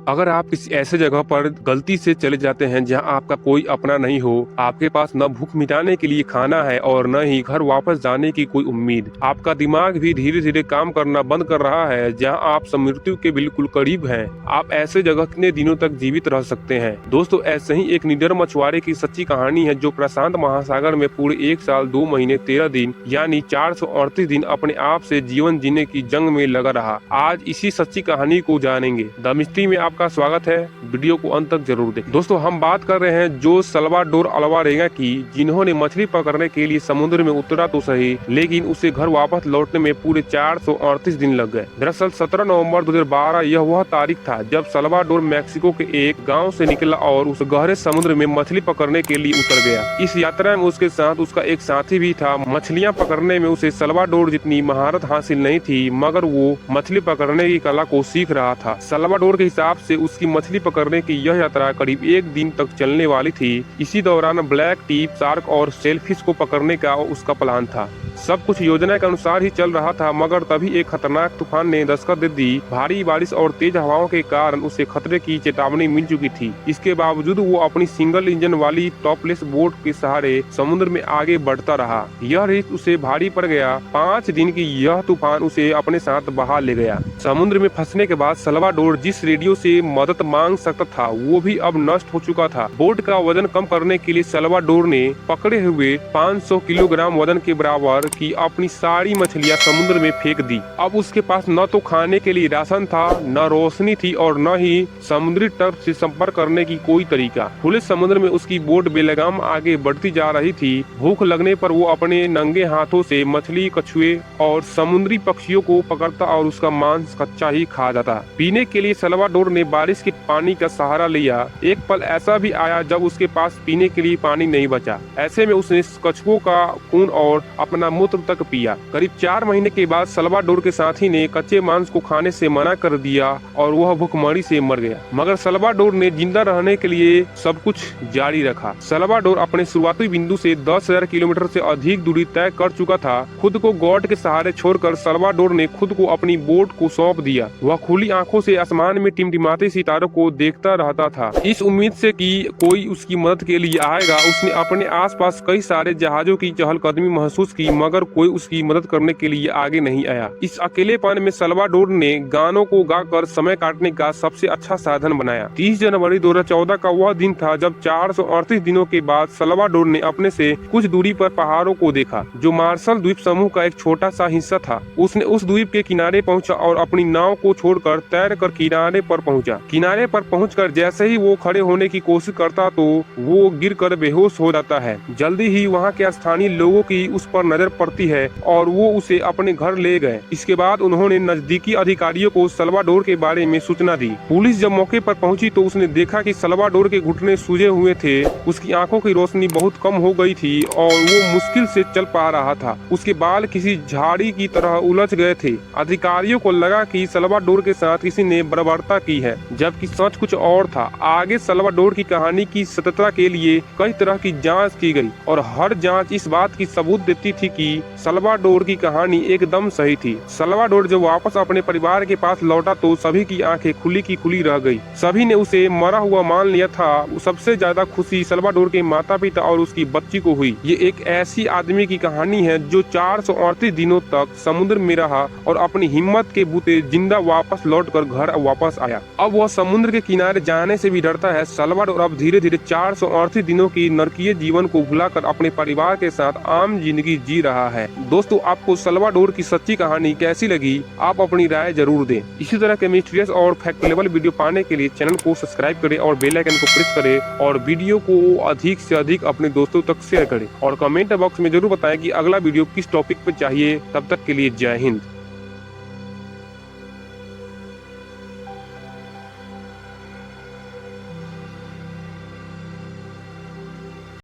अगर आप किसी ऐसे जगह पर गलती से चले जाते हैं जहां आपका कोई अपना नहीं हो, आपके पास न भूख मिटाने के लिए खाना है और न ही घर वापस जाने की कोई उम्मीद, आपका दिमाग भी धीरे धीरे काम करना बंद कर रहा है, जहां आप मृत्यु के बिल्कुल करीब हैं, आप ऐसे जगह कितने दिनों तक जीवित रह सकते हैं। दोस्तों, ऐसे ही एक निडर मछुआरे की सच्ची कहानी है जो प्रशांत महासागर में पूरे 1 साल 2 महीने 13 दिन यानी 438 दिन अपने आप से जीवन जीने की जंग में लगा रहा। आज इसी सच्ची कहानी को जानेंगे। द मिस्ट्री में आपका स्वागत है। वीडियो को अंत तक जरूर देखें। दोस्तों, हम बात कर रहे हैं जो सल्वाडोर अल्वारेगा की, जिन्होंने मछली पकड़ने के लिए समुद्र में उतरा तो सही, लेकिन उसे घर वापस लौटने में पूरे 438 दिन लग गए। दरअसल 17 नवंबर 2012 यह वह तारीख था जब सल्वाडोर मैक्सिको के एक गांव से निकला और उस गहरे समुद्र में मछली पकड़ने के लिए उतर गया। इस यात्रा में उसके साथ उसका एक साथी भी था। मछलियां पकड़ने में उसे सल्वाडोर जितनी महारत हासिल नहीं थी, मगर वो मछली पकड़ने की कला को सीख रहा था। सल्वाडोर के हिसाब से उसकी मछली पकड़ने की यह यात्रा करीब 1 दिन तक चलने वाली थी। इसी दौरान ब्लैक टीप, शार्क और सेलफिश को पकड़ने का उसका प्लान था। सब कुछ योजना के अनुसार ही चल रहा था, मगर तभी एक खतरनाक तूफान ने दस्तक दे दी। भारी बारिश और तेज हवाओं के कारण उसे खतरे की चेतावनी मिल चुकी थी। इसके बावजूद वो अपनी सिंगल इंजन वाली टॉपलेस बोट के सहारे समुद्र में आगे बढ़ता रहा। यह रिस्क उसे भारी पड़ गया। 5 दिन की यह तूफान उसे अपने साथ बहा ले गया। समुद्र में फंसने के बाद सल्वाडोर जिस रेडियो से मदद मांग सकता था, वो भी अब नष्ट हो चुका था। बोट का वजन कम करने के लिए सल्वाडोर ने पकड़े हुए 500 किलोग्राम वजन के बराबर की अपनी सारी मछलियां समुद्र में फेंक दी। अब उसके पास न तो खाने के लिए राशन था, न रोशनी थी और न ही समुद्री तट से संपर्क करने की कोई तरीका। खुले समुद्र में उसकी बोट बेलगाम आगे बढ़ती जा रही थी। भूख लगने पर वो अपने नंगे हाथों से मछली, कछुए और समुद्री पक्षियों को पकड़ता और उसका मांस कच्चा ही खा जाता। पीने के लिए सल्वाडोर ने बारिश के पानी का सहारा लिया। एक पल ऐसा भी आया जब उसके पास पीने के लिए पानी नहीं बचा। ऐसे में उसने कछुओं का खून और अपना मूत्र तक पिया। करीब 4 महीने के बाद सल्वाडोर के साथी ने कच्चे मांस को खाने से मना कर दिया और वह भूखमरी से मर गया। मगर सल्वाडोर ने जिंदा रहने के लिए सब कुछ जारी रखा। सल्वाडोर अपने शुरुआती बिंदु से 10,000 किलोमीटर से अधिक दूरी तय कर चुका था। खुद को गॉड के सहारे छोड़कर सल्वाडोर ने खुद को अपनी बोट को सौंप दिया। वह खुली आंखों से आसमान में टिमटिमाते सितारों को देखता रहता था, इस उम्मीद से कि कोई उसकी मदद के लिए आएगा। उसने अपने आसपास कई सारे जहाजों की चहलकदमी महसूस की, मगर कोई उसकी मदद करने के लिए आगे नहीं आया। इस अकेलेपन में सल्वाडोर ने गानों को गाकर समय काटने का सबसे अच्छा साधन बनाया। 30 जनवरी 2014 का वह दिन था जब 438 दिनों के बाद सल्वाडोर ने अपने से कुछ दूरी पर पहाड़ों को देखा, जो मार्शल द्वीप समूह का एक छोटा सा हिस्सा था। उसने उस द्वीप के किनारे पहुंचा और अपनी नाव को छोड़कर तैरकर किनारे पर पहुंचा। किनारे पर पहुंचकर जैसे ही वो खड़े होने की कोशिश करता तो वो गिरकर बेहोश हो जाता है। जल्दी ही वहाँ के स्थानीय लोगों की उस पर नजर पड़ती है और वो उसे अपने घर ले गए। इसके बाद उन्होंने नजदीकी अधिकारियों को सल्वाडोर के बारे में सूचना दी। पुलिस जब मौके पर पहुंची तो उसने देखा कि सल्वाडोर के घुटने सूजे हुए थे, उसकी आंखों की रोशनी बहुत कम हो गई थी और वो मुश्किल से चल पा रहा था। उसके बाल किसी झाड़ी की तरह उलझ गए थे। अधिकारियों को लगा कि सल्वाडोर के साथ किसी ने बर्बरता की है, जबकि सच कुछ और था। आगे सल्वाडोर की कहानी की सत्यता के लिए कई तरह की जांच की गई और हर जांच इस बात की सबूत देती थी कि सल्वाडोर की कहानी एकदम सही थी। सल्वाडोर जब वापस अपने परिवार के पास लौटा तो सभी की आंखें खुली की खुली रह गई। सभी ने उसे मरा हुआ मान लिया था। सबसे ज्यादा खुशी सल्वाडोर के माता पिता और उसकी बच्ची को हुई। ये एक ऐसी आदमी की कहानी है जो 438 दिनों तक समुद्र में रहा और अपनी हिम्मत के बूते जिंदा वापस लौटकर घर वापस आया। अब वह समुद्र के किनारे जाने से भी डरता है। सल्वाडोर अब धीरे धीरे 438 दिनों की नरकीय जीवन को भुलाकर अपने परिवार के साथ आम जिंदगी जी रहा है। दोस्तों, आपको सल्वाडोर की सच्ची कहानी कैसी लगी? आप अपनी राय जरूर दें। इसी तरह के मिस्टीरियस और फैक्टेबल वीडियो पाने के लिए चैनल को सब्सक्राइब करें और बेल आइकन को प्रेस करें और वीडियो को अधिक से अधिक अपने दोस्तों तक शेयर करें और कमेंट बॉक्स में जरूर बताएं कि अगला वीडियो किस टॉपिक पर चाहिए। तब तक के लिए जय हिंद।